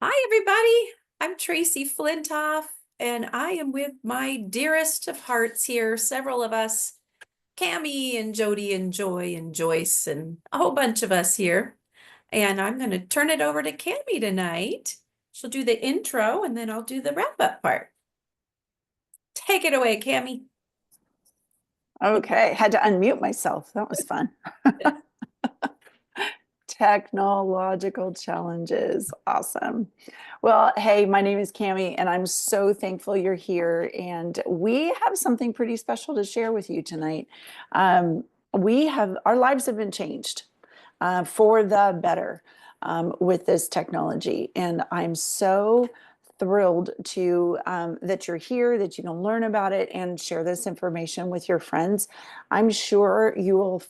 Hi, everybody. I'm Tracy Flintoff, and I am with my dearest of hearts here, several of us, Cami and Jody and Joy and Joyce, and a whole bunch of us here. And I'm going to turn it over to Cami tonight. She'll do the intro, and then I'll do the wrap-up part. Take it away, Cami. Okay, had to unmute myself. That was fun. Technological challenges. Awesome. Well, hey, my name is Cami, and I'm so thankful you're here. And we have something pretty special to share with you tonight. Our lives have been changed for the better with this technology. And I'm so thrilled that you're here, that you can learn about it and share this information with your friends. I'm sure you will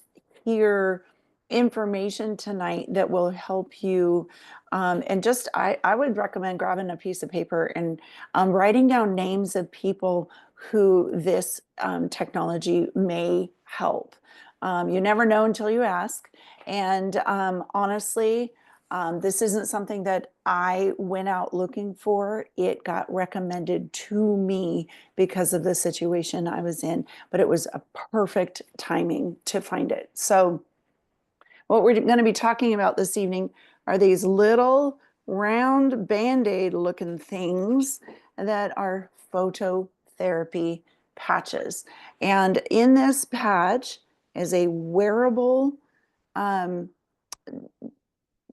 hear information tonight that will help you. I would recommend grabbing a piece of paper and writing down names of people who this technology may help. You never know until you ask. And honestly, this isn't something that I went out looking for. It got recommended to me because of the situation I was in, but it was a perfect timing to find it. So, what we're going to be talking about this evening are these little round Band-Aid looking things that are phototherapy patches. And in this patch is a wearable um,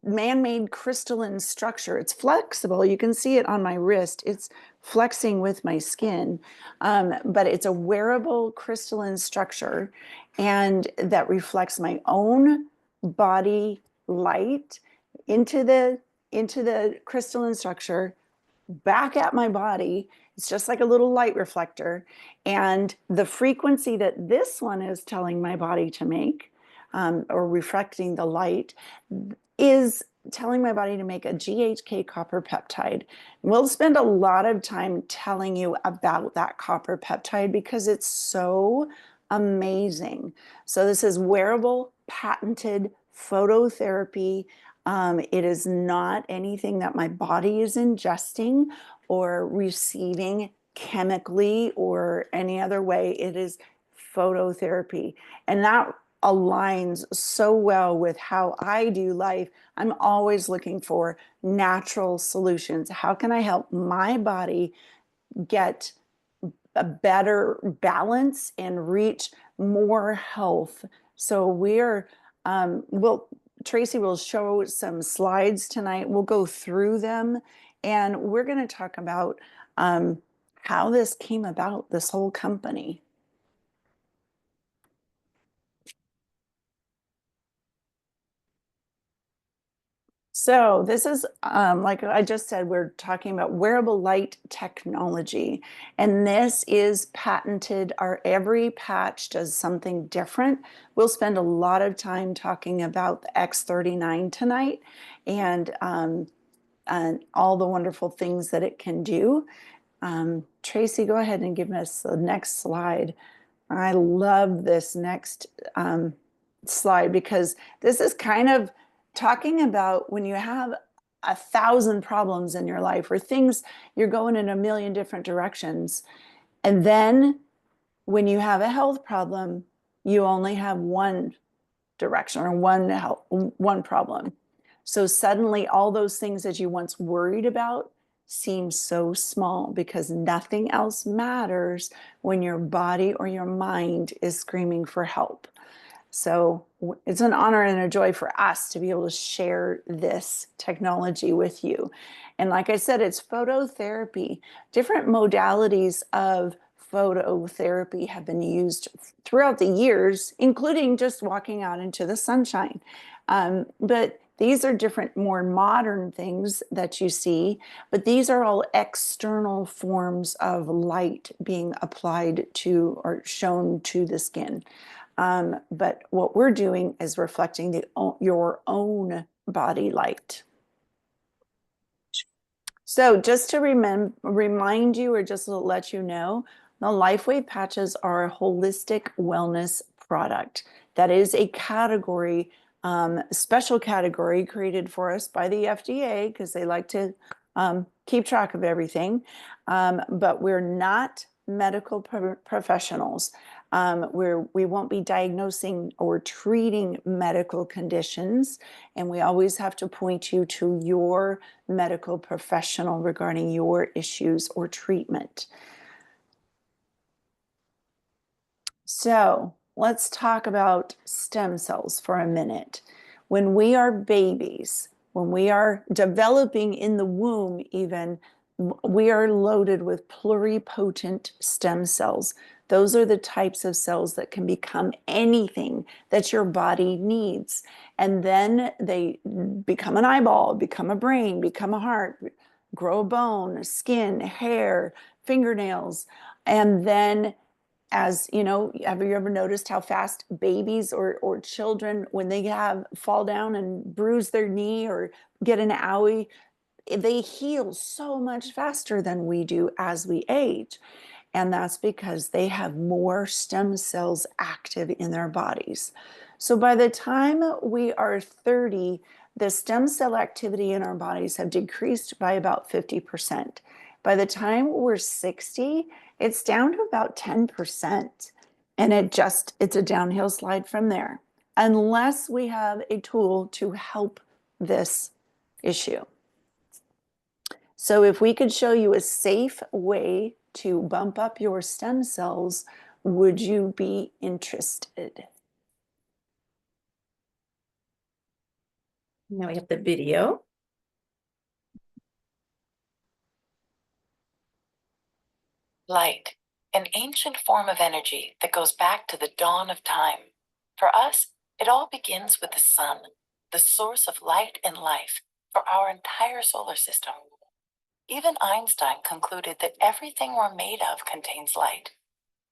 man-made crystalline structure. It's flexible. You can see it on my wrist. It's flexing with my skin, but it's a wearable crystalline structure, and that reflects my own body light into the crystalline structure back at my body. It's just like a little light reflector, and the frequency that this one is telling my body to make, or reflecting the light, is telling my body to make a GHK copper peptide. We'll spend a lot of time telling you about that copper peptide because it's so amazing. So this is wearable, patented phototherapy. It is not anything that my body is ingesting or receiving chemically or any other way. It is phototherapy. And that aligns so well with how I do life. I'm always looking for natural solutions. How can I help my body get a better balance and reach more health? So Tracy will show some slides tonight. We'll go through them, and we're going to talk about how this came about, this whole company. So this is, like I just said, we're talking about wearable light technology, and this is patented. Every patch does something different. We'll spend a lot of time talking about the X39 tonight, and all the wonderful things that it can do. Tracy, go ahead and give us the next slide. I love this next slide because this is kind of talking about when you have 1,000 problems in your life or things, you're going in a million different directions. And then when you have a health problem, you only have one direction or one problem. So suddenly all those things that you once worried about seem so small because nothing else matters when your body or your mind is screaming for help. So it's an honor and a joy for us to be able to share this technology with you. And like I said, it's phototherapy. Different modalities of phototherapy have been used throughout the years, including just walking out into the sunshine. But these are different, more modern things that you see, but these are all external forms of light being applied to or shown to the skin. But what we're doing is reflecting your own body light. So just to remind you, or just to let you know, the LifeWave patches are a holistic wellness product. That is a category, special category created for us by the FDA because they like to keep track of everything, but we're not medical professionals. We won't be diagnosing or treating medical conditions, and we always have to point you to your medical professional regarding your issues or treatment. So let's talk about stem cells for a minute. When we are babies, when we are developing in the womb, even, we are loaded with pluripotent stem cells. Those are the types of cells that can become anything that your body needs. And then they become an eyeball, become a brain, become a heart, grow a bone, skin, hair, fingernails. And then, as you know, have you ever noticed how fast babies or children, when they fall down and bruise their knee or get an owie, they heal so much faster than we do as we age? And that's because they have more stem cells active in their bodies. So by the time we are 30, the stem cell activity in our bodies have decreased by about 50%. By the time we're 60, it's down to about 10%. And it's a downhill slide from there, unless we have a tool to help this issue. So if we could show you a safe way to bump up your stem cells, would you be interested? Now we have the video. Light, an ancient form of energy that goes back to the dawn of time. For us, it all begins with the sun, the source of light and life for our entire solar system. Even Einstein concluded that everything we're made of contains light.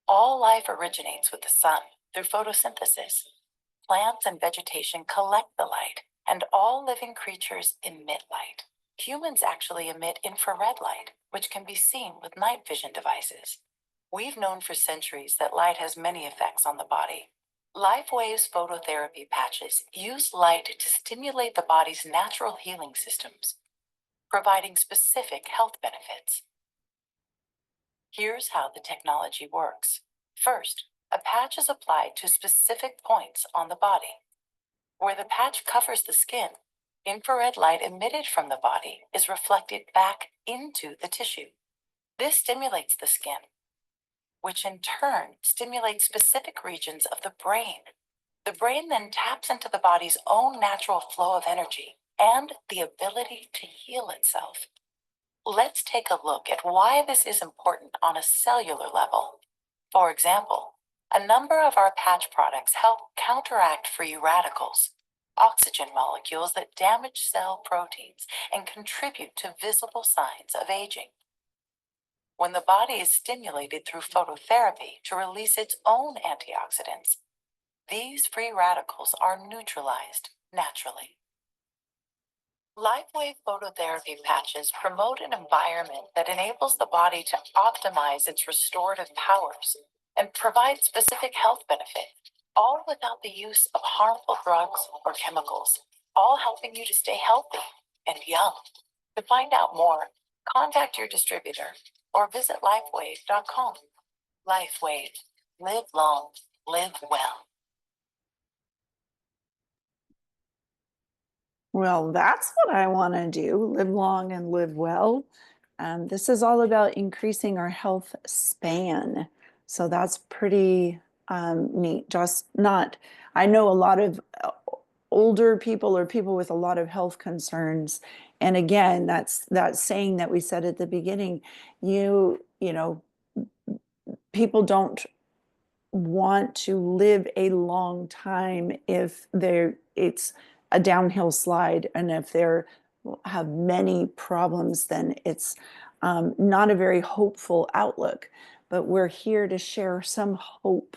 All life originates with the sun through photosynthesis. Plants and vegetation collect the light, and all living creatures emit light. Humans actually emit infrared light, which can be seen with night vision devices. We've known for centuries that light has many effects on the body. LifeWave's phototherapy patches use light to stimulate the body's natural healing systems, providing specific health benefits. Here's how the technology works. First, a patch is applied to specific points on the body. Where the patch covers the skin, infrared light emitted from the body is reflected back into the tissue. This stimulates the skin, which in turn stimulates specific regions of the brain. The brain then taps into the body's own natural flow of energy and the ability to heal itself. Let's take a look at why this is important on a cellular level. For example, a number of our patch products help counteract free radicals, oxygen molecules that damage cell proteins and contribute to visible signs of aging. When the body is stimulated through phototherapy to release its own antioxidants, these free radicals are neutralized naturally. LifeWave phototherapy patches promote an environment that enables the body to optimize its restorative powers and provide specific health benefits, all without the use of harmful drugs or chemicals, all helping you to stay healthy and young. To find out more, contact your distributor or visit lifewave.com. LifeWave. Live long, live well. Well, that's what I want to do, live long and live well. This is all about increasing our health span. So that's pretty neat. Just not, I know a lot of older people or people with a lot of health concerns. And again, that's that saying that we said at the beginning, you know, people don't want to live a long time if it's a downhill slide, and if they're have many problems, then it's not a very hopeful outlook. But we're here to share some hope.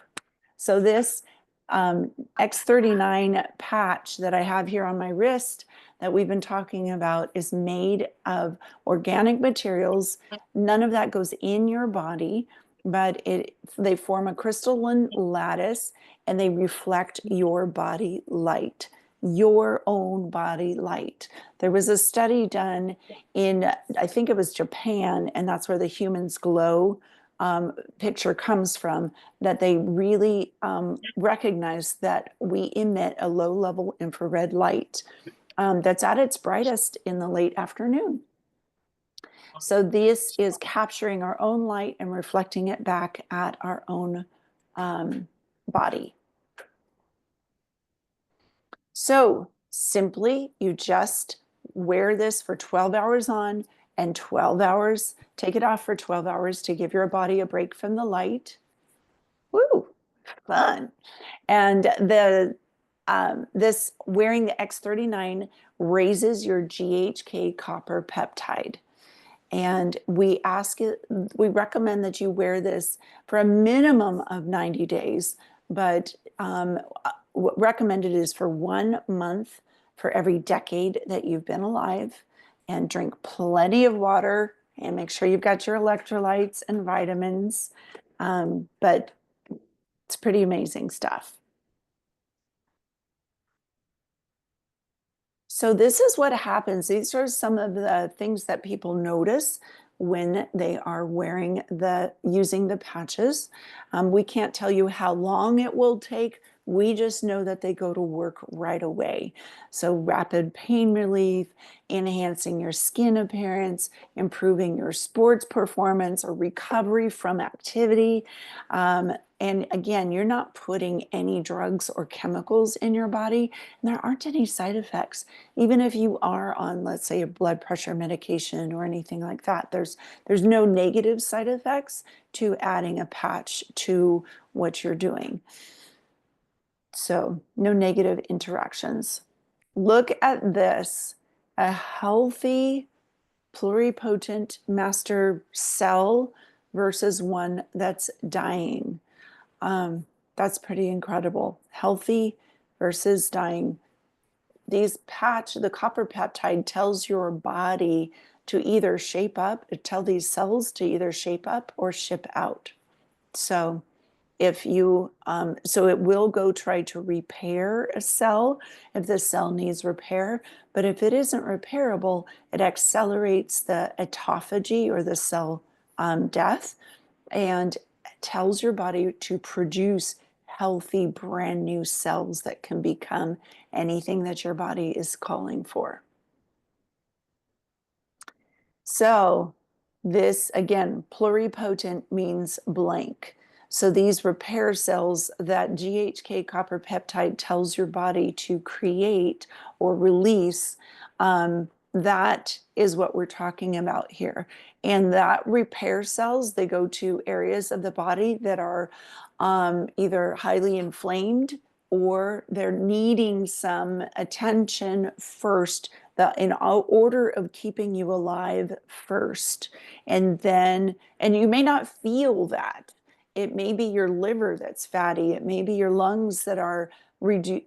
So this X39 patch that I have here on my wrist that we've been talking about is made of organic materials. None of that goes in your body, but they form a crystalline lattice and they reflect your body light. your own body light. There was a study done in, I think it was Japan, and that's where the humans glow picture comes from, that they really recognize that we emit a low level infrared light that's at its brightest in the late afternoon. So this is capturing our own light and reflecting it back at our own body. So simply, you just wear this for 12 hours on and 12 hours, take it off for 12 hours to give your body a break from the light. Woo, fun. And this wearing the X39 raises your GHK copper peptide. And we recommend that you wear this for a minimum of 90 days, but what recommended is for 1 month for every decade that you've been alive, and drink plenty of water and make sure you've got your electrolytes and vitamins. But it's pretty amazing stuff. So this is what happens. These are some of the things that people notice when they are using the patches. We can't tell you how long it will take. We just know that they go to work right away. So rapid pain relief, enhancing your skin appearance, improving your sports performance or recovery from activity. And again, you're not putting any drugs or chemicals in your body, and there aren't any side effects. Even if you are on, let's say, a blood pressure medication or anything like that, there's no negative side effects to adding a patch to what you're doing. So no negative interactions. Look at this, a healthy pluripotent master cell versus one that's dying. That's pretty incredible. Healthy versus dying. The copper peptide tells your body to either shape up, tell these cells to either shape up or ship out. So if you, so it will go try to repair a cell if the cell needs repair, but if it isn't repairable, it accelerates the autophagy or the cell death, and tells your body to produce healthy, brand new cells that can become anything that your body is calling for. So this, again, pluripotent means blank. So these repair cells that GHK copper peptide tells your body to create or release, that is what we're talking about here. And that repair cells, they go to areas of the body that are either highly inflamed or they're needing some attention first, in order of keeping you alive first. And you may not feel that. It may be your liver that's fatty. It may be your lungs that are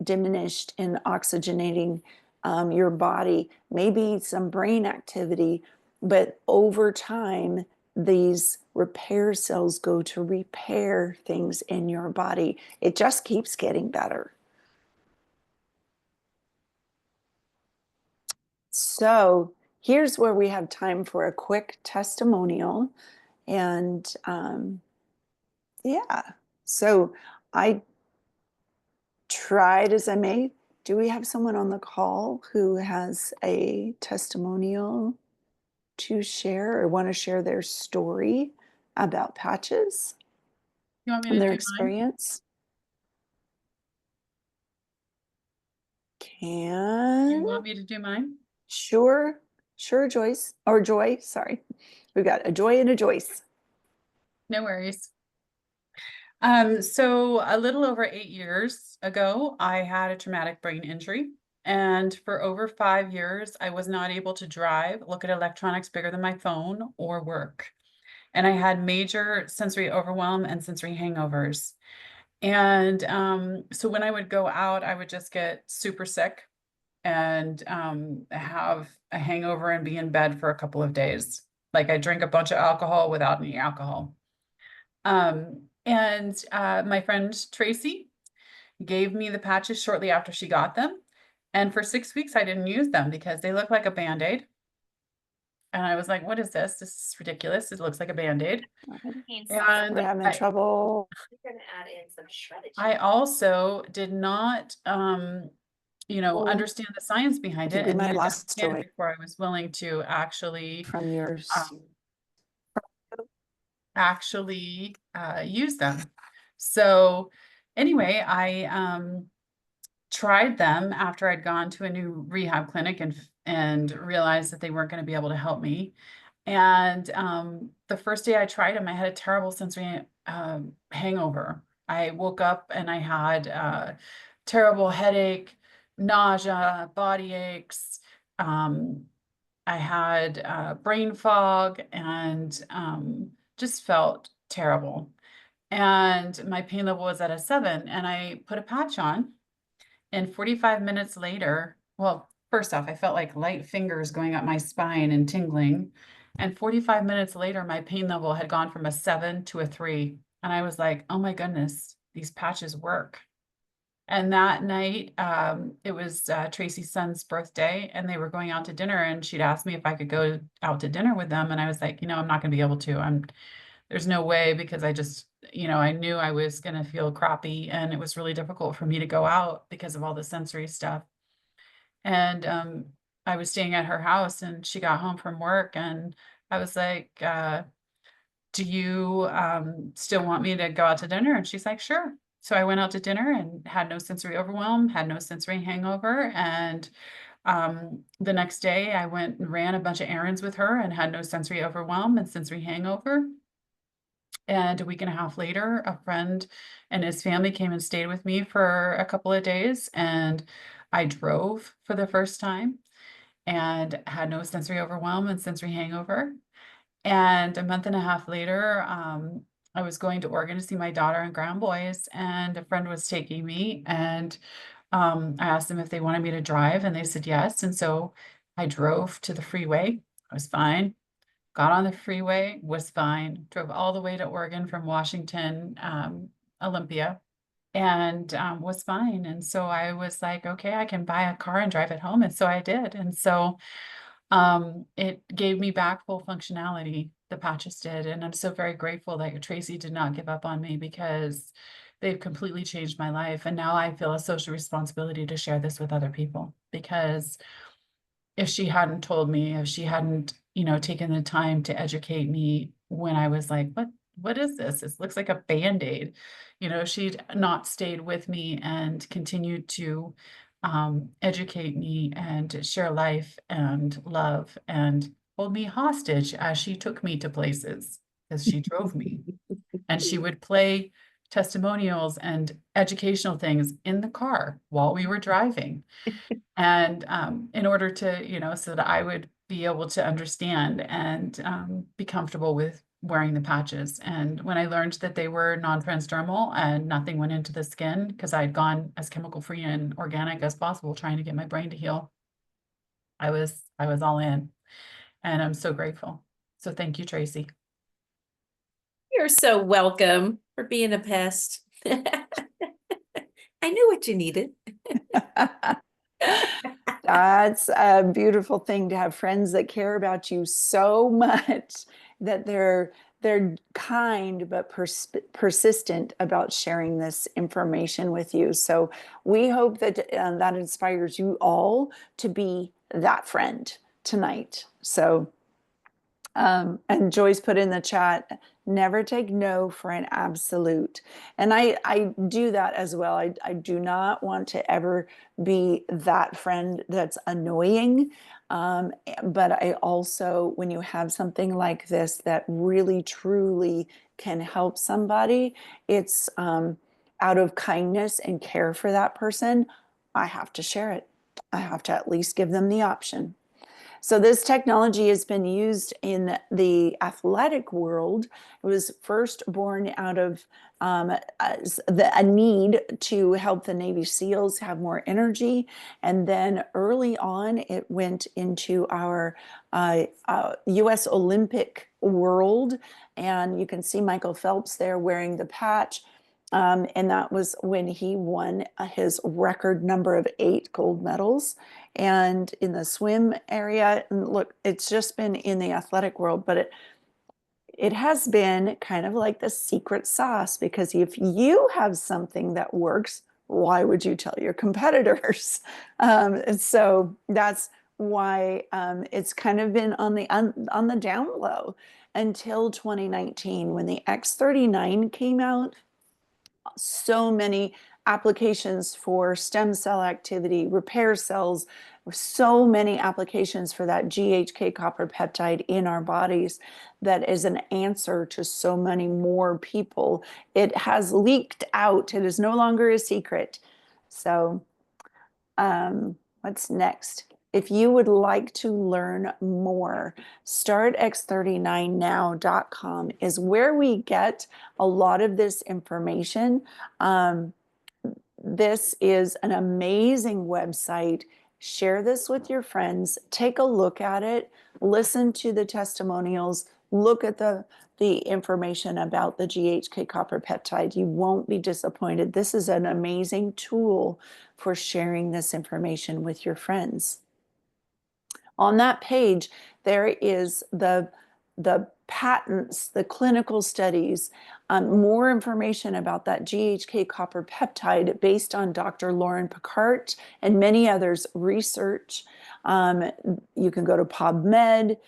diminished in oxygenating your body, maybe some brain activity. But over time, these repair cells go to repair things in your body. It just keeps getting better. So here's where we have time for a quick testimonial. And yeah, so I tried as I may. Do we have someone on the call who has a testimonial to share or want to share their story about patches You want me and to their do mine? experience? You want me to do mine? Sure, Joyce, or Joy, sorry. We've got a Joy and a Joyce. No worries. So a little over 8 years ago, I had a traumatic brain injury. And for over 5 years, I was not able to drive, look at electronics bigger than my phone, or work. And I had major sensory overwhelm and sensory hangovers. And so when I would go out, I would just get super sick and have a hangover and be in bed for a couple of days. Like I drink a bunch of alcohol without any alcohol. And my friend Tracy gave me the patches shortly after she got them. And for 6 weeks, I didn't use them because they look like a Band-Aid. And I was like, what is this? This is ridiculous. It looks like a Band-Aid. And We're having trouble. I also did not, understand the science I behind it think we and might have needed to lost understand Joy it before I was willing to from yours. actually use them. So anyway, I tried them after I'd gone to a new rehab clinic and realized that they weren't going to be able to help me. And the first day I tried them, I had a terrible sensory hangover. I woke up and I had terrible headache, nausea, body aches. Um, I had brain fog and just felt terrible. And my pain level was at a 7, and I put a patch on. And 45 minutes later, well, first off, I felt like light fingers going up my spine and tingling. And 45 minutes later, my pain level had gone from a 7 to a 3. And I was like, oh my goodness, these patches work. And that night, it was Tracy's son's birthday, and they were going out to dinner. And she'd asked me if I could go out to dinner with them. And I was like, I'm not going to be able to. There's no way, because I just, I knew I was going to feel crappy, and it was really difficult for me to go out because of all the sensory stuff. And I was staying at her house, and she got home from work, and I was like, do you still want me to go out to dinner? And she's like, sure. So I went out to dinner and had no sensory overwhelm, had no sensory hangover. And the next day I went and ran a bunch of errands with her and had no sensory overwhelm and sensory hangover. And a week and a half later, a friend and his family came and stayed with me for a couple of days. And I drove for the first time and had no sensory overwhelm and sensory hangover. And a month and a half later, I was going to Oregon to see my daughter and grandboys, and a friend was taking me. And I asked them if they wanted me to drive, and they said yes. And so I drove to the freeway. I was fine. Got on the freeway, was fine. Drove all the way to Oregon from Washington, Olympia, and was fine. And so I was like, okay, I can buy a car and drive it home. And so I did. And so it gave me back full functionality. The patches did. And I'm so very grateful that Tracy did not give up on me, because they've completely changed my life. And now I feel a social responsibility to share this with other people, because if she hadn't told me, if she hadn't, taken the time to educate me when I was like, what is this? It looks like a Band-Aid. She'd not stayed with me and continued to educate me and share life and love and hold me hostage as she took me to places, because she drove me. And she would play testimonials and educational things in the car while we were driving. And in order to, so that I would be able to understand and be comfortable with wearing the patches. And when I learned that they were non-transdermal and nothing went into the skin, because I had gone as chemical free and organic as possible, trying to get my brain to heal, I was all in, and I'm so grateful. So thank you, Tracy. You're so welcome for being a pest. I knew what you needed. That's a beautiful thing, to have friends that care about you so much that they're kind but persistent about sharing this information with you. So we hope that that inspires you all to be that friend tonight. So and Joyce put in the chat, never take no for an absolute. And I do that as well. I do not want to ever be that friend that's annoying. But I also, when you have something like this that really truly can help somebody, it's out of kindness and care for that person, I have to share it. I have to at least give them the option. So this technology has been used in the athletic world. It was first born out of a need to help the Navy SEALs have more energy. And then early on, it went into our US Olympic world. And you can see Michael Phelps there wearing the patch. And that was when he won his record number of 8 gold medals. And in the swim area, and look, it's just been in the athletic world, but it has been kind of like the secret sauce, because if you have something that works, why would you tell your competitors? And so that's why it's kind of been on the down low until 2019 when the X39 came out. So many applications for stem cell activity, repair cells, so many applications for that GHK copper peptide in our bodies that is an answer to so many more people. It has leaked out. It is no longer a secret. So what's next? If you would like to learn more, startx39now.com is where we get a lot of this information. This is an amazing website. Share this with your friends. Take a look at it. Listen to the testimonials. Look at the information about the GHK copper peptide. You won't be disappointed. This is an amazing tool for sharing this information with your friends. On that page, there is the patents, the clinical studies, more information about that GHK copper peptide based on Dr. Lauren Picard and many others' research. You can go to PubMed.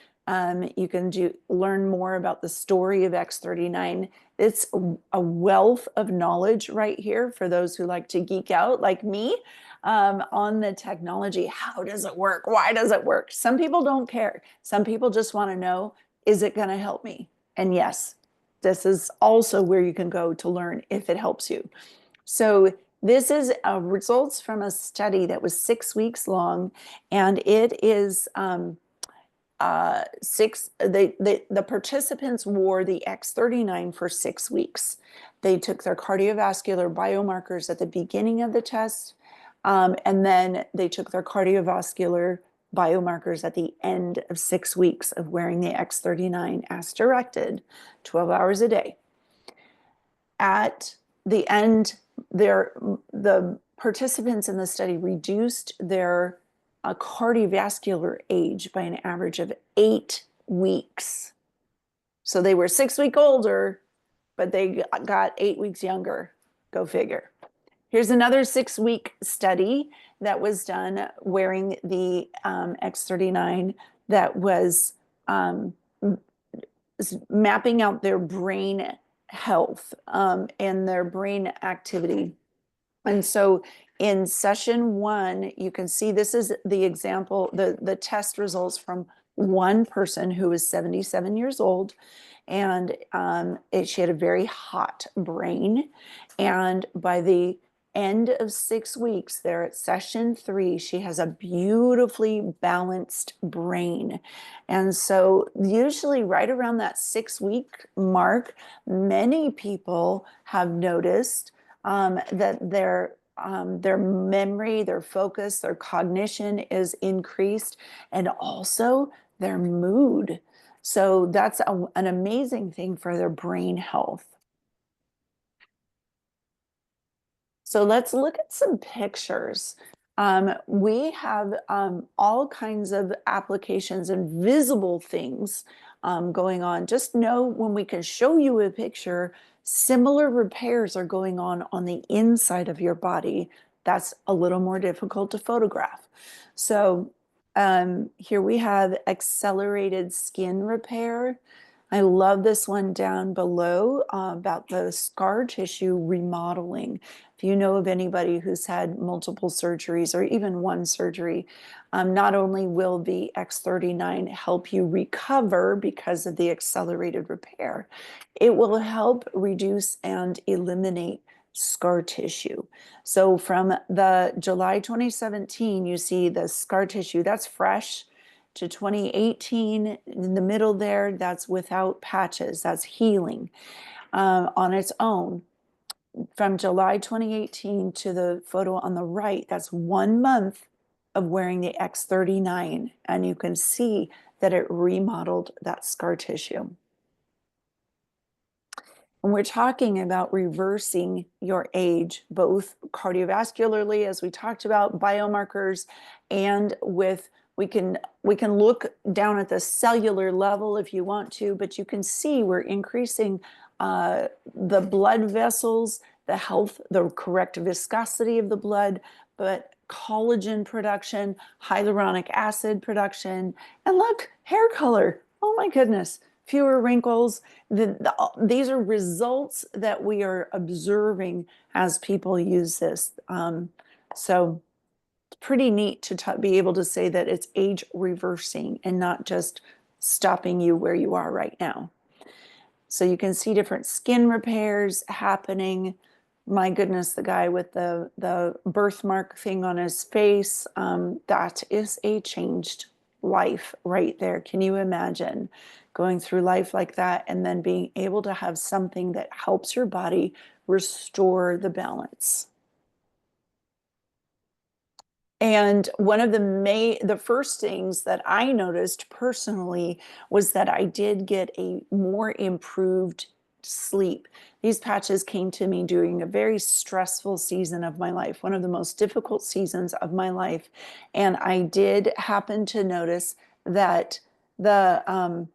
You can learn more about the story of X39. It's a wealth of knowledge right here for those who like to geek out like me. On the technology. How does it work? Why does it work? Some people don't care. Some people just want to know, is it going to help me? And yes, this is also where you can go to learn if it helps you. So this is results from a study that was 6 weeks long, and it is the participants wore the X39 for 6 weeks. They took their cardiovascular biomarkers at the beginning of the test, and then they took their cardiovascular biomarkers at the end of 6 weeks of wearing the X39 as directed, 12 hours a day. At the end, the participants in the study reduced their cardiovascular age by an average of 8 weeks. So they were 6 weeks older, but they got 8 weeks younger. Go figure. Here's another 6-week study that was done wearing the X39 that was mapping out their brain health and their brain activity. And so in session 1, you can see this is the example, the test results from one person who was 77 years old. And she had a very hot brain. And by the end of 6 weeks, there at session 3, she has a beautifully balanced brain. And so usually right around that 6-week mark, many people have noticed that their memory, their focus, their cognition is increased, and also their mood. So that's an amazing thing for their brain health. So let's look at some pictures. We have all kinds of applications and visible things going on. Just know when we can show you a picture, similar repairs are going on the inside of your body. That's a little more difficult to photograph. So here we have accelerated skin repair. I love this one down below about the scar tissue remodeling. If you know of anybody who's had multiple surgeries or even one surgery, not only will the X39 help you recover because of the accelerated repair, it will help reduce and eliminate scar tissue. So from the July 2017, you see the scar tissue, that's fresh, to 2018, in the middle there, that's without patches, that's healing on its own. From July 2018 to the photo on the right, that's 1 month of wearing the X39, and you can see that it remodeled that scar tissue. And we're talking about reversing your age, both cardiovascularly, as we talked about, biomarkers, and with we can look down at the cellular level if you want to, but you can see we're increasing the blood vessels, the health, the correct viscosity of the blood, but collagen production, hyaluronic acid production, and look, hair color. Oh my goodness, fewer wrinkles. These are results that we are observing as people use this. So it's pretty neat to be able to say that it's age reversing and not just stopping you where you are right now. So you can see different skin repairs happening. My goodness, the guy with the birthmark thing on his face, that is a changed life right there. Can you imagine going through life like that and then being able to have something that helps your body restore the balance? And one of the first things that I noticed personally was that I did get a more improved sleep. These patches came to me during a very stressful season of my life, one of the most difficult seasons of my life. And I did happen to notice that the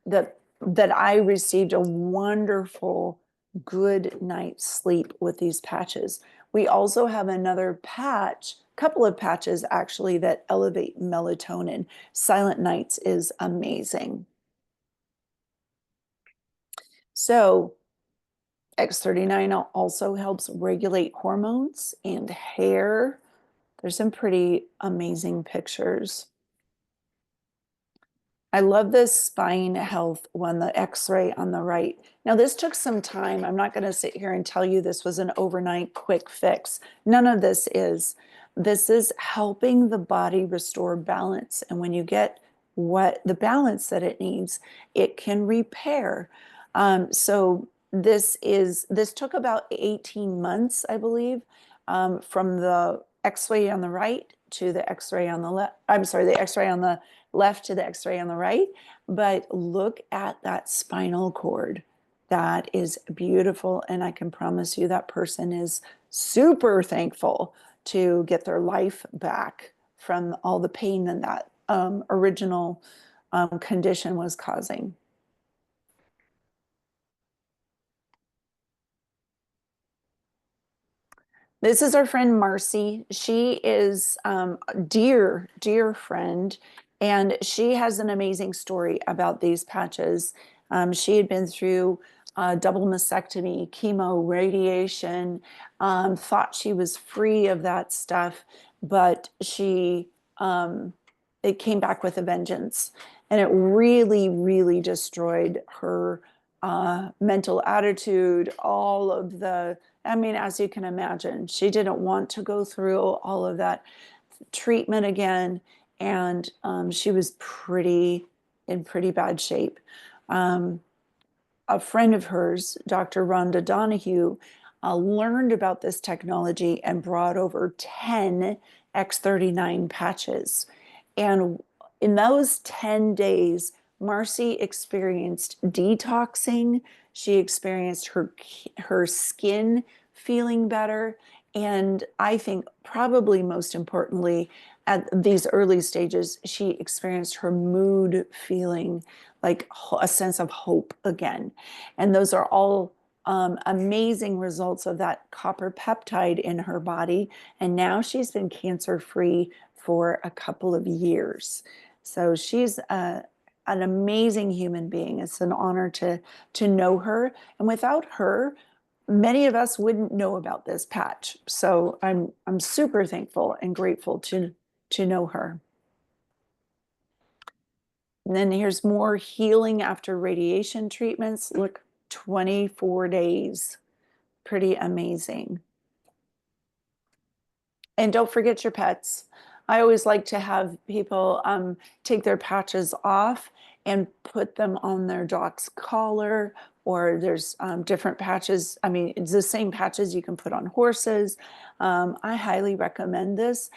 that I received a wonderful good night's sleep with these patches. We also have another patch, couple of patches actually, that elevate melatonin. Silent Nights is amazing. So X39 also helps regulate hormones and hair. There's some pretty amazing pictures. I love this spine health one, the X-ray on the right. Now, this took some time. I'm not going to sit here and tell you this was an overnight quick fix. None of this is. This is helping the body restore balance. And when you get what the balance that it needs, it can repair. So this took about 18 months, I believe, from the X-ray on the right to the X-ray on the left. I'm sorry, the X-ray on the left to the X-ray on the right. But look at that spinal cord. That is beautiful. And I can promise you that person is super thankful to get their life back from all the pain that that original condition was causing. This is our friend Marcy. She is a dear, dear friend, and she has an amazing story about these patches. She had been through double mastectomy, chemo, radiation, thought she was free of that stuff, but it came back with a vengeance, and it really, really destroyed her mental attitude, all of the I mean, as you can imagine, she didn't want to go through all of that treatment again, and she was in pretty bad shape. Um, a friend of hers, Dr. Rhonda Donahue, learned about this technology and brought over 10 X39 patches. And in those 10 days, Marcy experienced detoxing. She experienced her skin feeling better. And I think probably most importantly, at these early stages, she experienced her mood feeling like a sense of hope again. And those are all amazing results of that copper peptide in her body. And now she's been cancer free for a couple of years. So she's an amazing human being. It's an honor to know her. And without her, many of us wouldn't know about this patch. So I'm super thankful and grateful to know her. And then here's more healing after radiation treatments. Look, 24 days. Pretty amazing. And don't forget your pets. I always like to have people take their patches off and put them on their dog's collar, or there's different patches. I mean, it's the same patches you can put on horses. I highly recommend this.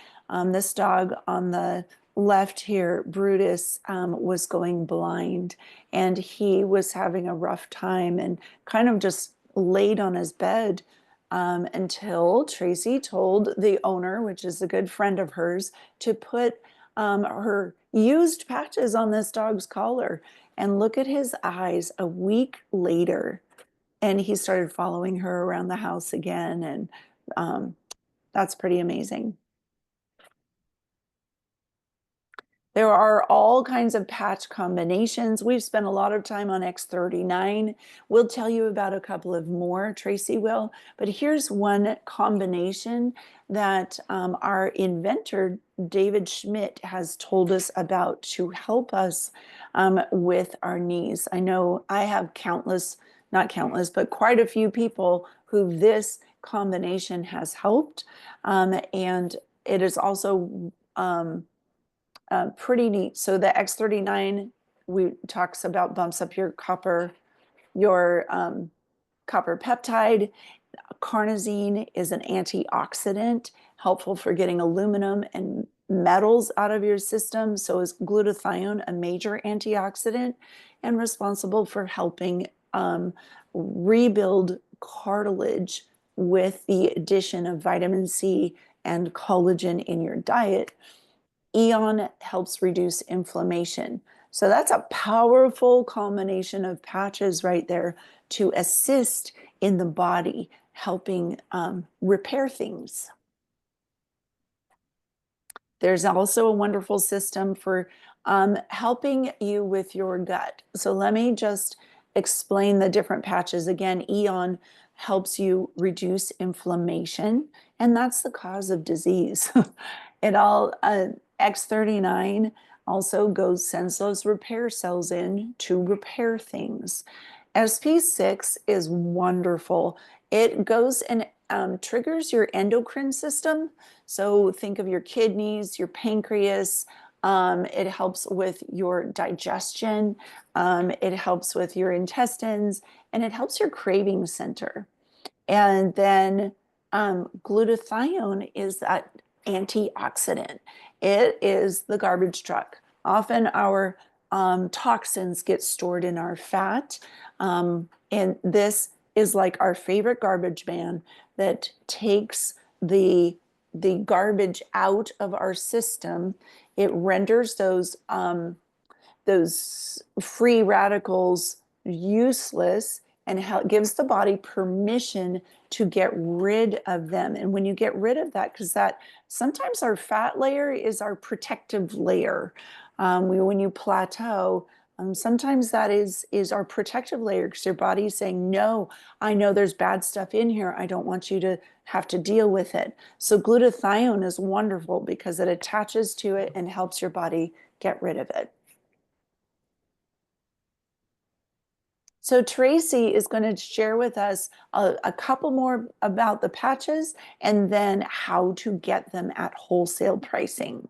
This dog on the left here, Brutus was going blind, and he was having a rough time and kind of just laid on his bed until Tracy told the owner, which is a good friend of hers, to put her used patches on this dog's collar. And look at his eyes a week later. And he started following her around the house again. And that's pretty amazing. There are all kinds of patch combinations. We've spent a lot of time on X39. We'll tell you about a couple of more, Tracy will, but here's one combination that our inventor, David Schmidt, has told us about to help us with our knees. I know I have not countless, but quite a few people who this combination has helped. And it is also pretty neat. So the X39 talks about bumps up your copper peptide. Carnosine is an antioxidant, helpful for getting aluminum and metals out of your system. So is glutathione, a major antioxidant, and responsible for helping rebuild cartilage with the addition of vitamin C and collagen in your diet. Eon helps reduce inflammation. So that's a powerful combination of patches right there to assist in the body, helping repair things. There's also a wonderful system for helping you with your gut. So let me just explain the different patches. Again, Eon helps you reduce inflammation, and that's the cause of disease. It all X39 also sends those repair cells in to repair things. SP6 is wonderful. It goes and triggers your endocrine system. So think of your kidneys, your pancreas. It helps with your digestion. It helps with your intestines, and it helps your craving center. And then glutathione is that antioxidant. It is the garbage truck. Often our toxins get stored in our fat. And this is like our favorite garbage man that takes the garbage out of our system. It renders those free radicals useless and gives the body permission to get rid of them. And when you get rid of that, because that sometimes our fat layer is our protective layer. When you plateau, sometimes that is our protective layer because your body is saying, no, I know there's bad stuff in here. I don't want you to have to deal with it. So glutathione is wonderful because it attaches to it and helps your body get rid of it. So Tracy is going to share with us a couple more about the patches and then how to get them at wholesale pricing.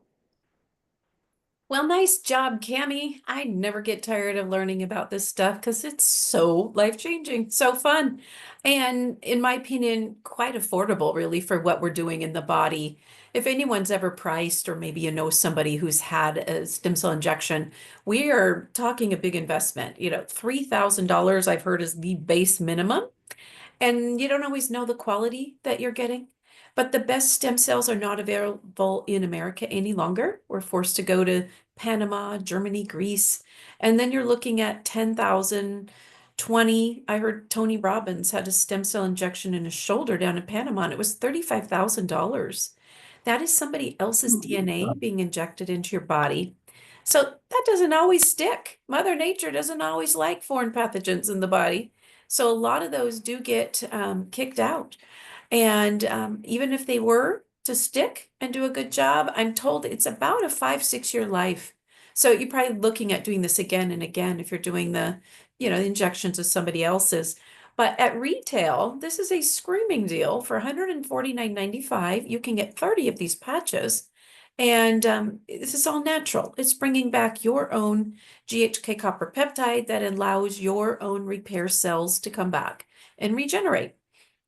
Well, nice job, Cami. I never get tired of learning about this stuff because it's so life-changing, so fun, and in my opinion, quite affordable, really, for what we're doing in the body. If anyone's ever priced, or maybe you know somebody who's had a stem cell injection, we are talking a big investment. $3,000 I've heard is the base minimum. And you don't always know the quality that you're getting. But the best stem cells are not available in America any longer. We're forced to go to Panama, Germany, Greece. And then you're looking at 10,000, 20. I heard Tony Robbins had a stem cell injection in his shoulder down in Panama, and it was $35,000. That is somebody else's DNA being injected into your body. So that doesn't always stick. Mother Nature doesn't always like foreign pathogens in the body. So a lot of those do get kicked out. And even if they were to stick and do a good job, I'm told it's about a 5-6 year life. So you're probably looking at doing this again and again if you're doing the injections of somebody else's. But at retail, this is a screaming deal. For $149.95, you can get 30 of these patches. And this is all natural. It's bringing back your own GHK copper peptide that allows your own repair cells to come back and regenerate,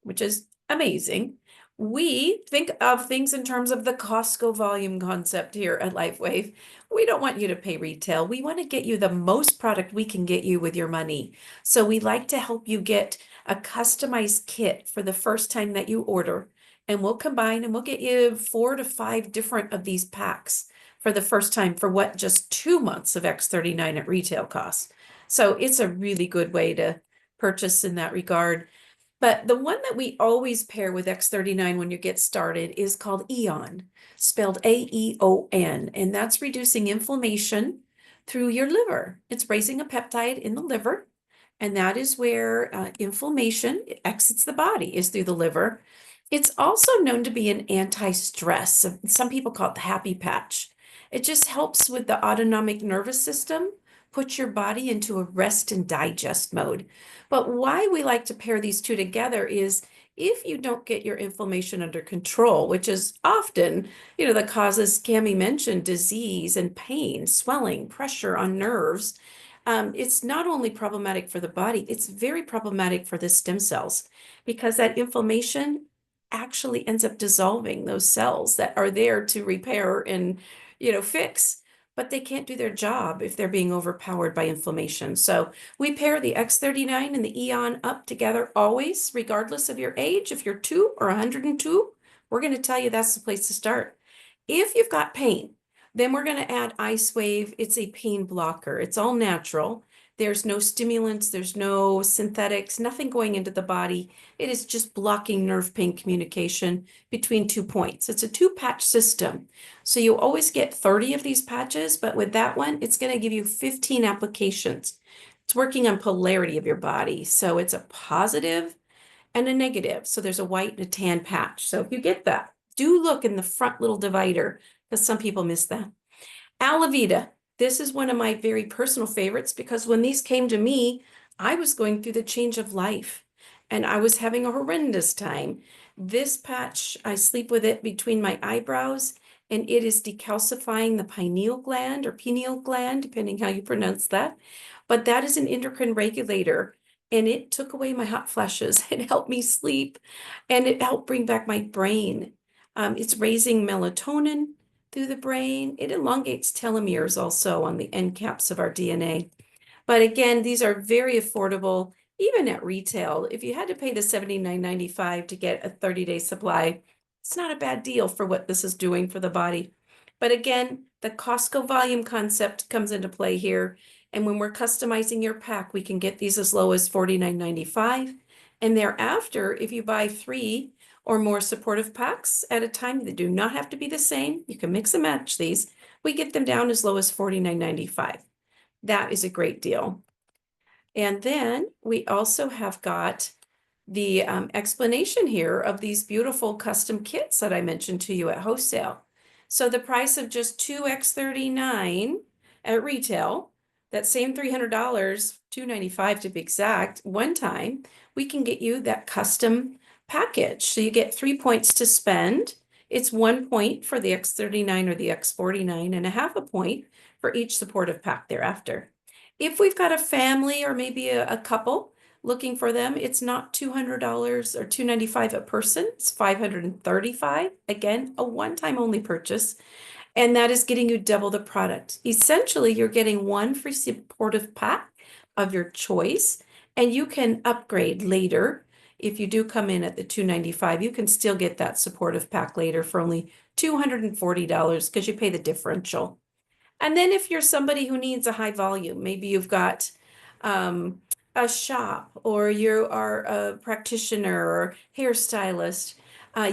which is amazing. we think of things in terms of the Costco volume concept here at LifeWave. We don't want you to pay retail. We want to get you the most product we can get you with your money. So we like to help you get a customized kit for the first time that you order. And we'll combine and we'll get you 4 to 5 different of these packs for the first time for what just 2 months of X39 at retail costs. So it's a really good way to purchase in that regard. But the one that we always pair with X39 when you get started is called Eon, spelled AEON, and that's reducing inflammation through your liver. It's raising a peptide in the liver, and that is where inflammation exits the body, is through the liver. It's also known to be an anti-stress. Some people call it the happy patch. It just helps with the autonomic nervous system, put your body into a rest and digest mode. But why we like to pair these two together is if you don't get your inflammation under control, which is often, the causes Cami mentioned, disease and pain, swelling, pressure on nerves. It's not only problematic for the body, it's very problematic for the stem cells because that inflammation actually ends up dissolving those cells that are there to repair and, fix. But they can't do their job if they're being overpowered by inflammation. So we pair the X39 and the Eon up together always, regardless of your age. If you're 2 or 102, we're going to tell you that's the place to start. If you've got pain, then we're going to add Ice Wave. It's a pain blocker. It's all natural. There's no stimulants, there's no synthetics, nothing going into the body. It is just blocking nerve pain communication between 2 points. It's a 2-patch system. So you always get 30 of these patches, but with that one, it's going to give you 15 applications. It's working on polarity of your body. So it's a positive and a negative. So there's a white and a tan patch. So if you get that, do look in the front little divider because some people miss that. Alavita. This is one of my very personal favorites because when these came to me, I was going through the change of life and I was having a horrendous time. This patch, I sleep with it between my eyebrows and it is decalcifying the pineal gland or pineal gland, depending how you pronounce that. But that is an endocrine regulator and it took away my hot flashes. It helped me sleep and it helped bring back my brain. It's raising melatonin through the brain. It elongates telomeres also on the end caps of our DNA. But again, these are very affordable, even at retail. If you had to pay the $79.95 to get a 30-day supply, it's not a bad deal for what this is doing for the body. But again, the Costco volume concept comes into play here. And when we're customizing your pack, we can get these as low as $49.95. And thereafter, if you buy 3 or more supportive packs at a time, they do not have to be the same. You can mix and match these. We get them down as low as $49.95. That is a great deal. And then we also have got the explanation here of these beautiful custom kits that I mentioned to you at wholesale. So the price of just 2 X39 at retail, that same $300, $295 to be exact, one time, we can get you that custom package. So you get 3 points to spend. It's 1 point for the X39 or the X49 and a half a point for each supportive pack thereafter. If we've got a family or maybe a couple looking for them, it's not $200 or $295 a person. It's $535. Again, a one-time only purchase. And that is getting you double the product. Essentially, you're getting 1 free supportive pack of your choice, and you can upgrade later. If you do come in at the $295, you can still get that supportive pack later for only $240 because you pay the differential. And then if you're somebody who needs a high volume, maybe you've got a shop or you are a practitioner or hairstylist,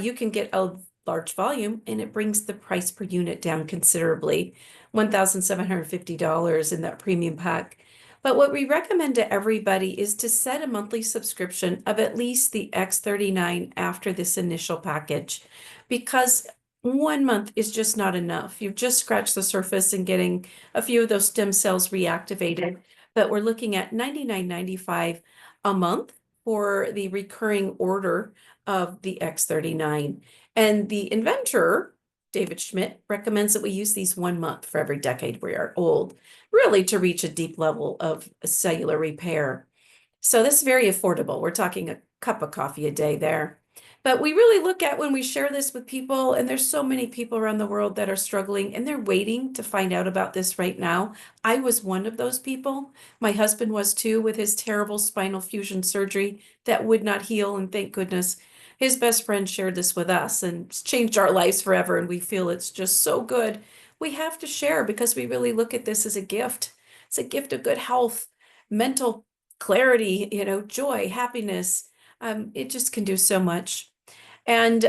you can get a large volume and it brings the price per unit down considerably, $1,750 in that premium pack. But what we recommend to everybody is to set a monthly subscription of at least the X39 after this initial package, because 1 month is just not enough. You've just scratched the surface and getting a few of those stem cells reactivated, but we're looking at $99.95 a month for the recurring order of the X39. And the inventor, David Schmidt, recommends that we use these 1 month for every decade we are old, really to reach a deep level of cellular repair. So this is very affordable. We're talking a cup of coffee a day there. But we really look at when we share this with people, and there's so many people around the world that are struggling and they're waiting to find out about this right now. I was one of those people. My husband was too, with his terrible spinal fusion surgery that would not heal. And thank goodness his best friend shared this with us, and it's changed our lives forever. And we feel it's just so good. We have to share because we really look at this as a gift. It's a gift of good health, mental clarity, joy, happiness. It just can do so much. And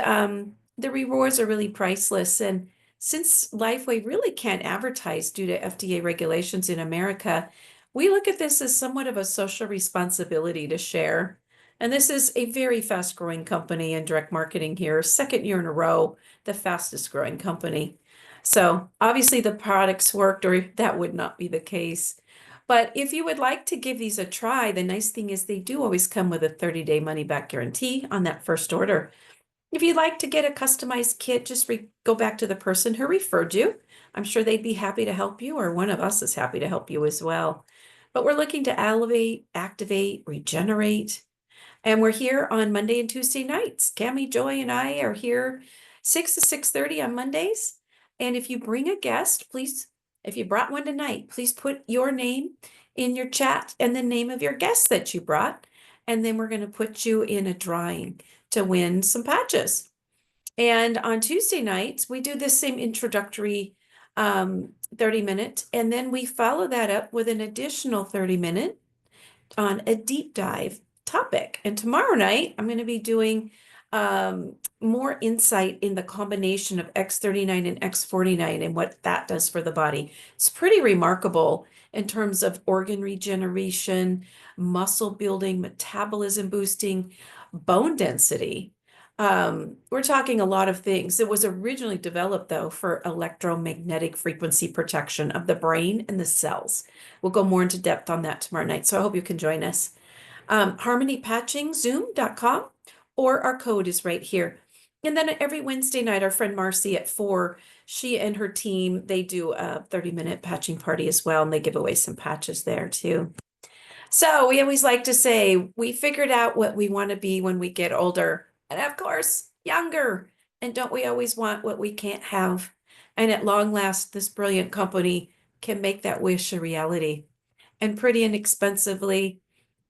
the rewards are really priceless. And since Lifeway really can't advertise due to FDA regulations in America, we look at this as somewhat of a social responsibility to share. And this is a very fast growing company in direct marketing here, second year in a row, the fastest growing company. So obviously the products worked, or that would not be the case. But if you would like to give these a try, the nice thing is they do always come with a 30-day money back guarantee on that first order. If you'd like to get a customized kit, just go back to the person who referred you. I'm sure they'd be happy to help you, or one of us is happy to help you as well. But we're looking to elevate, activate, regenerate. And we're here on Monday and Tuesday nights. Cami, Joy, and I are here 6 to 6:30 on Mondays. And if you bring a guest, please, if you brought one tonight, please put your name in your chat and the name of your guest that you brought. And then we're going to put you in a drawing to win some patches. And on Tuesday nights, we do this same introductory 30-minute, and then we follow that up with an additional 30-minute on a deep dive topic. And tomorrow night, I'm going to be doing more insight in the combination of X39 and X49 and what that does for the body. It's pretty remarkable in terms of organ regeneration, muscle building, metabolism boosting, bone density. We're talking a lot of things. It was originally developed, though, for electromagnetic frequency protection of the brain and the cells. We'll go more into depth on that tomorrow night, so I hope you can join us. HarmonyPatchingZoom.com, or our code is right here. And then every Wednesday night, our friend Marcy at 4, she and her team, they do a 30-minute patching party as well, and they give away some patches there too. So we always like to say we figured out what we want to be when we get older, and of course, younger. And don't we always want what we can't have? And at long last, this brilliant company can make that wish a reality, and pretty inexpensively,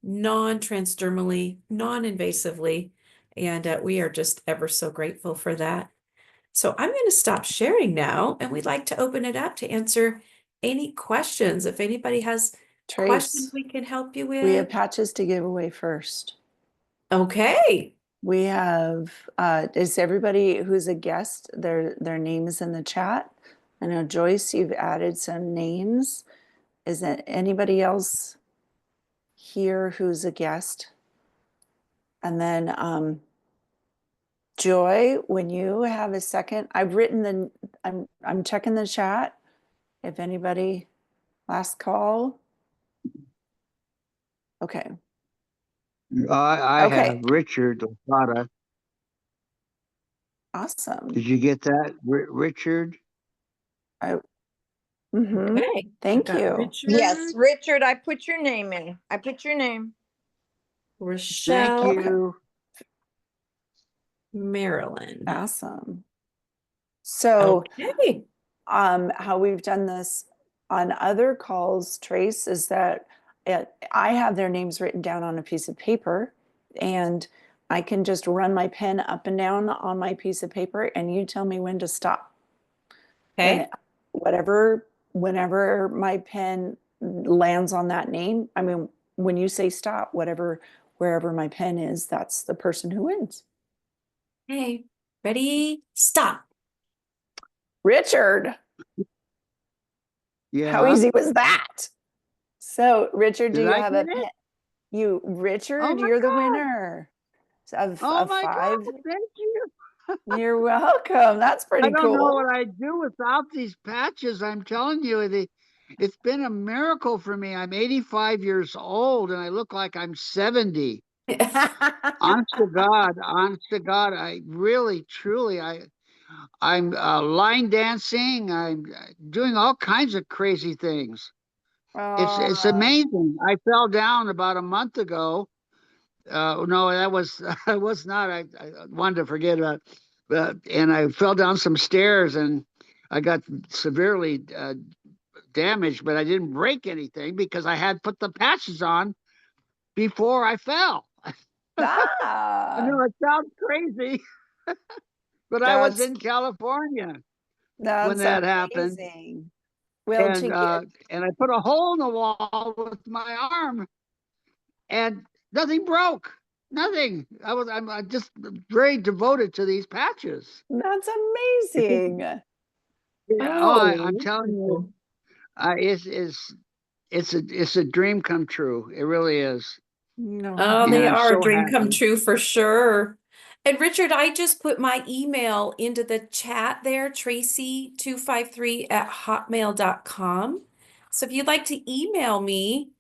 non-transdermally, non-invasively. And we are just ever so grateful for that. So I'm going to stop sharing now, and we'd like to open it up to answer any questions. If anybody has questions Trace, we can help you we have with. patches to give away first. Okay. We have, is everybody who's a guest, their name is in the chat? I know Joyce, you've added some names. Is there anybody else here who's a guest? And then Joy, when you have a second, I've written I'm checking the chat. If anybody, last call. Okay. I Okay. have Richard Lozada. Awesome. Did you get that, Richard? Okay. Thank Got you. Richard, Yes, Richard, I put your name in. I put your name. Rochelle, Thank you. Maryland. Awesome. So Okay. how we've done this on other calls, Trace, is that I have their names written down on a piece of paper, and I can just run my pen up and down on my piece of paper, and you tell me when to stop. Okay. And whenever my pen lands on that name, I mean, when you say stop, wherever my pen is, that's the person who wins. Okay. Ready? Stop. Richard. Yeah. How easy was that? So, Richard, do Did you I have get a it? pen? Richard, Oh my you're the God. winner of Oh my 5. God. Thank you. You're welcome. That's I pretty don't know cool. what I'd do without these patches. I'm telling you, it's been a miracle for me. I'm 85 years old and I look like I'm 70. Honest to God, I really, truly, I'm line dancing. I'm doing all kinds of crazy things. It's Oh, amazing. I fell down about a month ago No, that was I was not. I wanted to forget about it. And I fell down some stairs and I got severely damaged, but I didn't break anything because I had put the patches on before I fell. I Ah, know it sounds crazy, but I was that's in California when that's that happened, amazing. Well, and to uh, get and I put a hole in the wall with my arm, and nothing broke. Nothing. I'm just very devoted to these patches. that's If you, amazing. yeah, I'm Oh, telling you, it's a dream come true. It really is, No. oh, and they I'm are a so dream come happy. true for sure. And Richard, I just put my email into the chat there, Tracy253@hotmail.com. So if you'd like to email me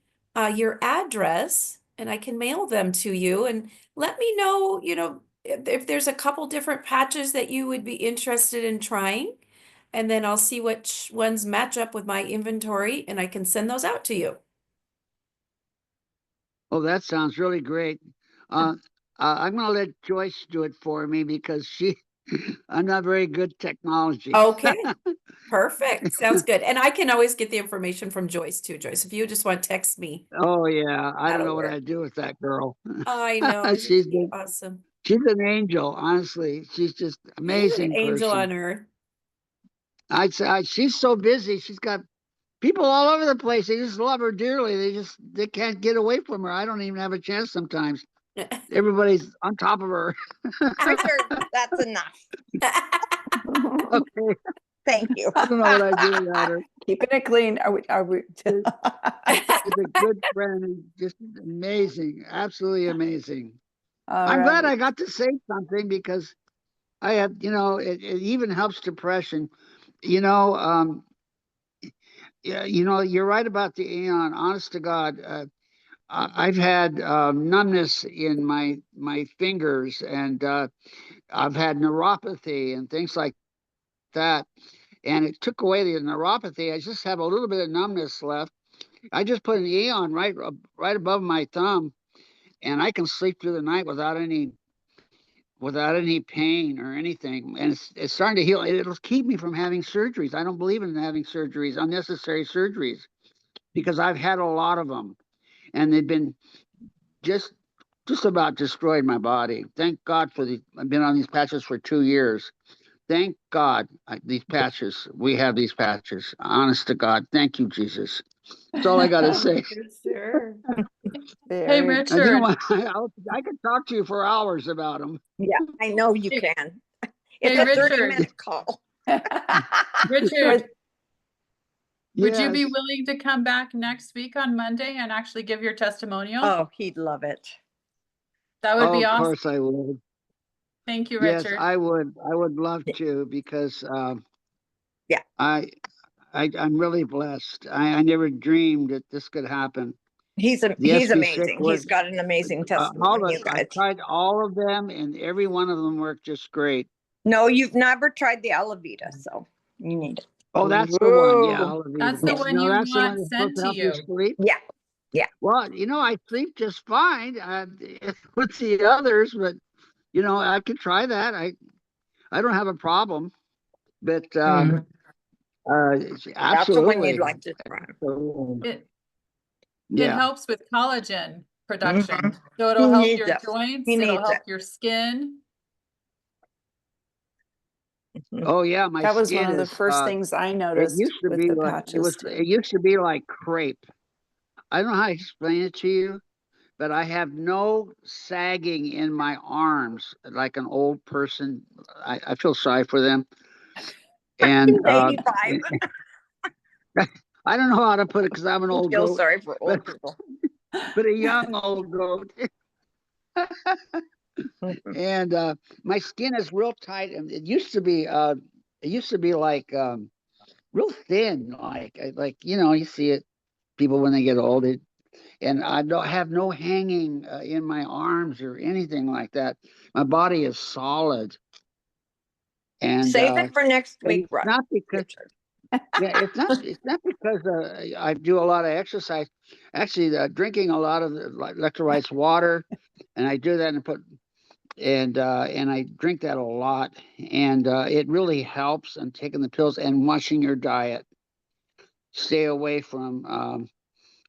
your address and I can mail them to you and let me know, if there's a couple different patches that you would be interested in trying. And then I'll see which ones match up with my inventory and I can send those out to you. Oh, that sounds really great. Uh, I'm going to let Joyce do it for me because I'm not very good technology. Okay. Perfect. Sounds good. And I can always get the information from Joyce too, Joyce. If you just want to text me, Oh yeah, I don't that'll know what work. I'd do with that girl. I know. Isn't she's she the, awesome? she's an angel, honestly. She's just She's an amazing angel person. on earth. I'd say she's so busy. She's got people all over the place. They just love her dearly. They can't get away from her. I don't even have a chance sometimes. Everybody's on top of her. Richard, that's enough. Okay, Thank you. I don't know what I'd do without her. Keeping it clean. Are we? She's a good friend and just amazing, absolutely amazing. All I'm glad right. I got to say something because I have, it even helps depression. You know, yeah, you're right about the Aeon. Honest to God, I've had numbness in my fingers, and I've had neuropathy and things like that. And it took away the neuropathy. I just have a little bit of numbness left. I just put an Aeon right above my thumb, and I can sleep through the night without any pain or anything. And it's starting to heal. It'll keep me from having surgeries. I don't believe in having surgeries, unnecessary surgeries, because I've had a lot of them, and they've been just just about destroyed my body. Thank God for the. I've been on these patches for 2 years. Thank God these patches. We have these patches. Honest to God, thank you, Jesus. That's all I got to say. For sure. Hey, Very. I didn't Richard. want. I could talk to you for hours about them. Yeah, I know you Hey, can. It's hey, a Richard. 30-minute call. Richard, would you be Yes. willing to come back next week on Monday and actually give your testimonial? Oh, he'd love it. That would Oh, be of awesome. course I would. Thank you, Yes, Richard. I would. I would love to because Yeah, I, I'm really blessed. I never dreamed that this could happen. he's The he's SB sick amazing. He's worked. got an amazing All testimony, the you I've guys. tried all of them, and every one of them worked just great. No, you've never tried the Alavita, so you need it. Oh, that's the one. Yeah, Whoa. all of That's these. the Yes. one No, you that's the one want that's supposed sent to to help you you. sleep. Yeah. Yeah. Well, I sleep just fine with the others, but I could try that. I don't have a problem, but Mhm. That's the one you'd absolutely. like to try. So, It yeah. helps with collagen production. Mhm. So He it'll help needs your it. joints, He it'll needs help it. your skin. Mhm. Oh yeah, my That was one skin of the is first things I it noticed used to with be the like patches it too. used to be like crepe. I don't know how to explain it to you, but I have no sagging in my arms like an old person. I feel sorry for them. And He's 85. I don't know how to put it because I'm an He old feels goat, sorry for but old people. a young old goat. Mhm. And my skin is real tight, and it used to be like real thin, like you see it people when they get old. And I don't have no hanging in my arms or anything like that. My body is solid, and Save it for next and week, it's not because Richard. Yeah, it's not because I do a lot of exercise. Actually, drinking a lot of electrolytes water, and I do that and put and I drink that a lot, and it really helps. And taking the pills and watching your diet. Stay away from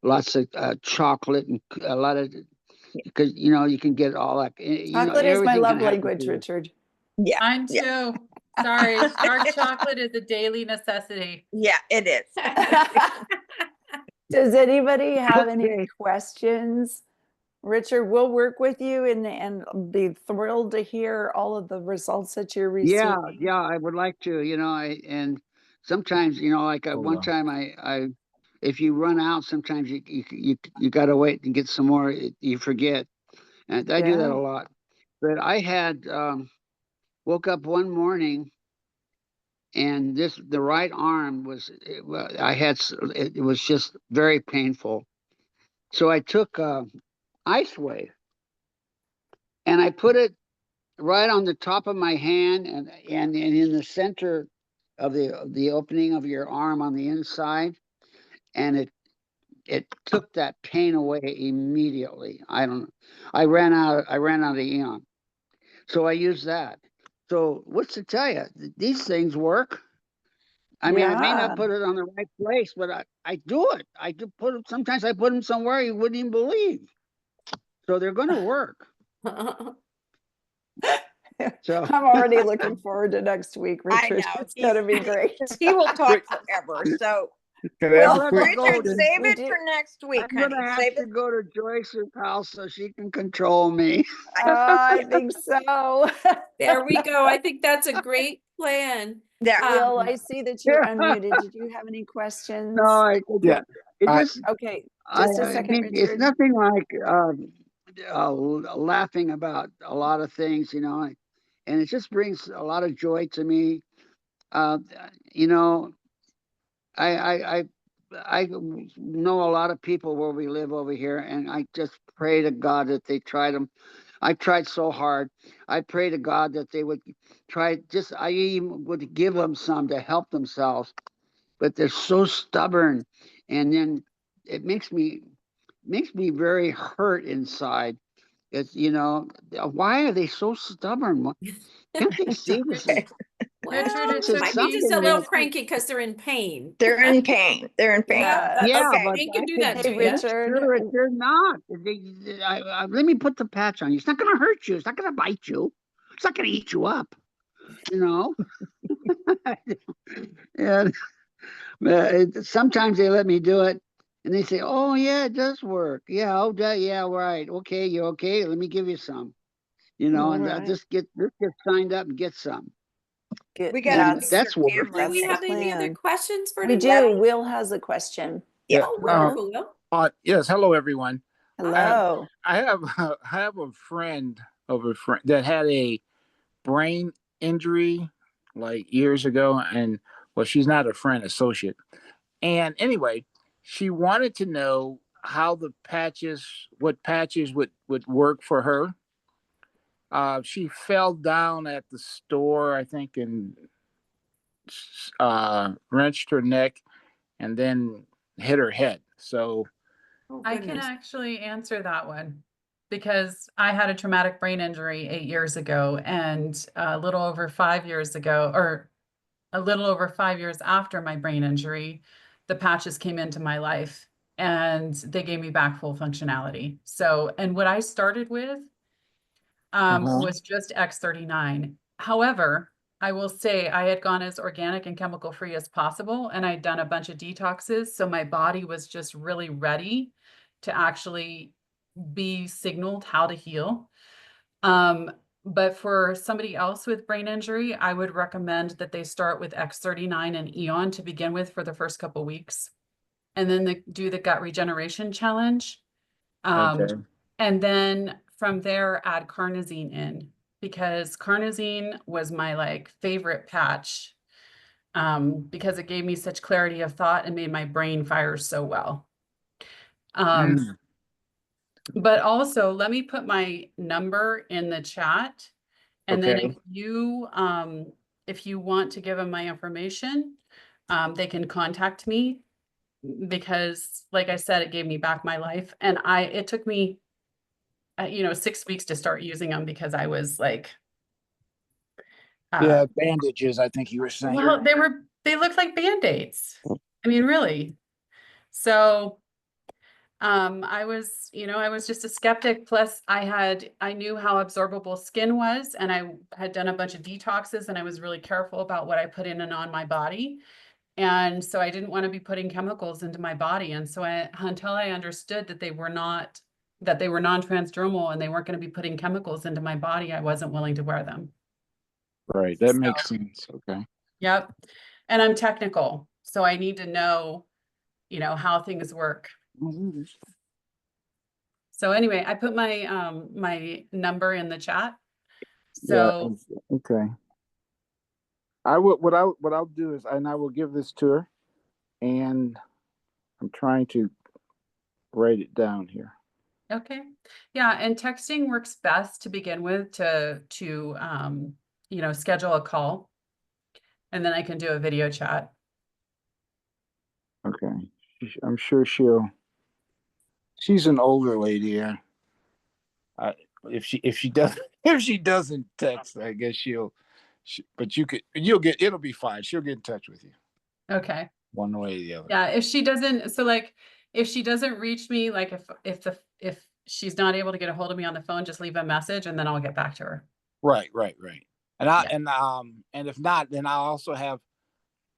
lots of chocolate and a lot of because you can get all that Chocolate is my everything love can happen language, to you. Richard. Yeah. Mine Yeah. too. Sorry, dark chocolate is a daily necessity. Yeah, it is. Does anybody have any Okay. questions? Richard, we'll work with you and be thrilled to hear all of the results that you're Yeah, receiving. yeah, I would like to, and sometimes, like Hold one on. time if you run out, sometimes you got to wait and get some more. You forget, and I do that Yeah. a lot. But I had woke up one morning and the right arm it was just very painful. So I took Ice Wave and I put it right on the top of my hand and in the center of the opening of your arm on the inside, and it took that pain away immediately. I ran out of Eon, so I used that. So what's to tell you? These things work. I mean, I may not Yeah. put it on the right place, but I do it. I do put it. Sometimes I put them somewhere you wouldn't even believe. So they're going to work. So I'm already looking forward to next week, I Richard. know. It's going to be great. He will talk Quick. forever. So, Can I I'll have a have quick to go Richard, to. question? save We it do. for next week, I'm honey. gonna have Save to it. go to Joyce's house so she can control me. I think so. There we go. I think that's a great plan. Yeah. Will, I see that you're unmuted. Did you have any questions? No, Yeah. it I just Okay, just a I second, mean it's Richard. nothing like laughing about a lot of things, and it just brings a lot of joy to me. Uh, you know, I I I I know a lot of people where we live over here, and I just pray to God that they tried them. I tried so hard. I pray to God that they would try. I even would give them some to help themselves, but they're so stubborn, and then it makes me very hurt inside. It's why are they so stubborn? Can't they see this is Richard, Well, it this is took might be me just something? a little And cranky because they're in pain. They're in pain. They're in pain. Yeah, Yeah. that's yeah, Okay. but pain I can do could that Hey, to you. make Richard. sure if they're not. Let me put the patch on you. It's not going to hurt you. It's not going to bite you. It's not going to eat you up. You know. And sometimes they let me do it, and they say, "Oh yeah, it does work. Yeah, yeah, right. Okay, you okay? Let me give you some." All And right. just get signed up and get some. We got to And fix That's your that's work. camera Do we thing. have the any other plan. questions for We today? do. Will has a question. Yeah. Yeah. Oh, wonderful. Will. Yes. Hello, everyone. Hello. I have I have a friend that had a brain injury like years ago, and well, she's not a friend, associate. And anyway, she wanted to know how what patches would work for her. She fell down at the store, I think, and wrenched her neck, and then hit her head. So Oh, I can goodness. actually answer that one because I had a traumatic brain injury 8 years ago, and a little over 5 years ago, or a little over 5 years after my brain injury, the patches came into my life and they gave me back full functionality. So, and what I started with was just X39. However, I will say I had gone as organic and chemical free as possible, and I'd done a bunch of detoxes. So my body was just really ready to actually be signaled how to heal. But for somebody else with brain injury, I would recommend that they start with X39 and Eon to begin with for the first couple weeks, and then do the gut regeneration challenge. okay. And then from there, add carnosine in, because carnosine was my like favorite patch, because it gave me such clarity of thought and made my brain fire so well. Mm, But also, let me put my number in the chat. And then okay. if you want to give them my information, they can contact me because, like I said, it gave me back my life. And it took me, 6 weeks to start using them because I was like, Yeah, bandages, I think you were saying. well, they looked like Band-Aids. I mean, really. So, I was just a skeptic. Plus I knew how absorbable skin was, and I had done a bunch of detoxes, and I was really careful about what I put in and on my body. And so I didn't want to be putting chemicals into my body. And so until I understood that they were non-transdermal and they weren't going to be putting chemicals into my body, I wasn't willing to wear them. Right, that makes sense. Okay. Yep. And I'm technical, so I need to know, how things work. So anyway, I put my number in the chat. So Yeah, okay. What I'll do is, and I will give this to her, and I'm trying to write it down here. okay. Yeah, and texting works best to begin with to schedule a call, and then I can do a video chat. Okay. I'm sure she's an older lady. Yeah. If she does if she doesn't text, I guess but it'll be fine. She'll get in touch with you Okay. one way or the other. Yeah, if she doesn't reach me, like if she's not able to get a hold of me on the phone, just leave a message and then I'll get back to her. Right. And Yeah. and if not, then I'll also have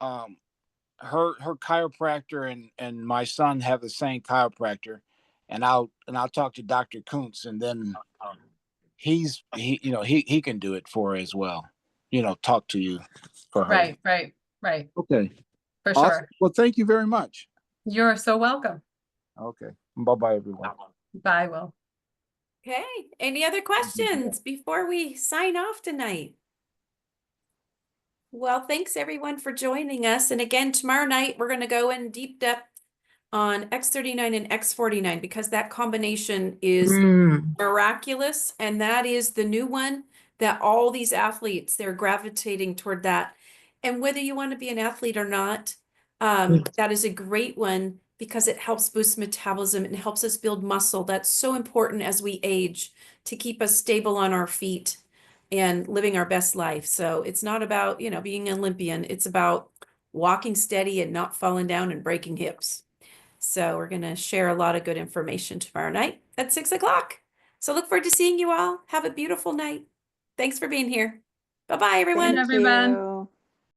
her chiropractor and my son have the same chiropractor, and I'll talk to Dr. Kuntz, and then he can do it for her as well. Talk to you for her. Right. Okay. For Awesome. sure. Well, thank you very much. You're so welcome. Okay. Bye-bye, everyone. Bye, Will. Okay, any other questions before we sign off tonight? Well, thanks everyone for joining us. And again, tomorrow night, we're going to go in deep depth on X39 and X49 because that combination is miraculous. And that is the new one that all these athletes, they're gravitating toward that. And whether you want to be an athlete or not, that is a great one because it helps boost metabolism and helps us build muscle. That's so important as we age to keep us stable on our feet and living our best life. So it's not about, being an Olympian. It's about walking steady and not falling down and breaking hips. So we're going to share a lot of good information tomorrow night at 6 o'clock. So look forward to seeing you all. Have a beautiful night. Thanks for being here. Bye-bye, everyone. Thank everyone. you.